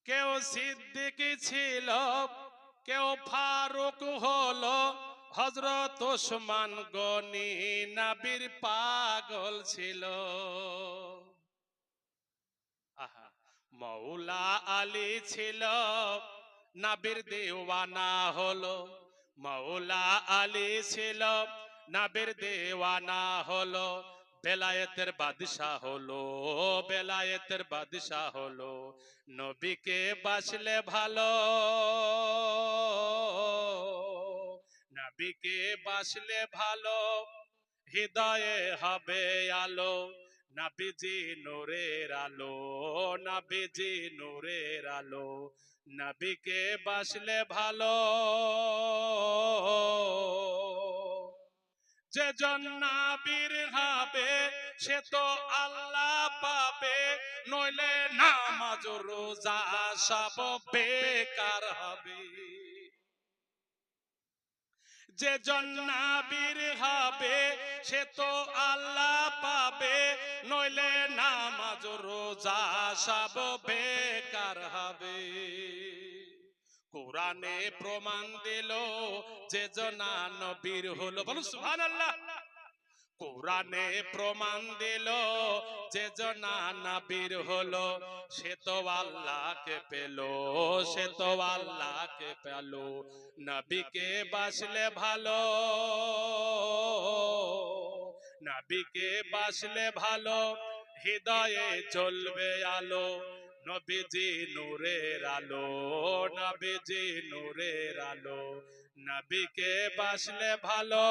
কেউ সিদ্দিক ছিল, কেউ ফারুক হলো, হযরত ওসমান গনি নবীর পাগল ছিল। আহা, মৌলা আলী ছিল, নবীর দেওয়ানা হলো। মৌলা আলী ছিল, নবীর দেওয়ানা হলো। বেলায়েতের বাদশাহ হলো, বেলায়েতের বাদশাহ হলো। নবীকে বাসলে ভালো, নবীকে বাসলে ভালো, হৃদয়ে হবে আলো। নবীজি নূরের আলো, নবীজি নূরের আলো। নবীকে বাসলে ভালো, যে জন নবীর হবে সে তো আল্লাহ পাবে, নইলে নামাজ রোজা সব বেকার হবে। যে জন নবীর হবে সে তো আল্লাহ পাবে, নইলে নামাজ রোজা সব বেকার হবে। কোরআনে প্রমাণ দিল যে জন নবীর হলো, বলো সুবহানাল্লাহ। কোরআনে প্রমাণ দিল যে জন নবীর হলো সে তো আল্লাহকে পেল, সে তো আল্লাহকে পেল। নবীকে বাসলে ভালো, নবীকে বাসলে ভালো, হৃদয়ে জ্বলবে আলো। নবীজি নূরের আলো, নবীজি নূরের আলো। নবীকে বাসলে ভালো,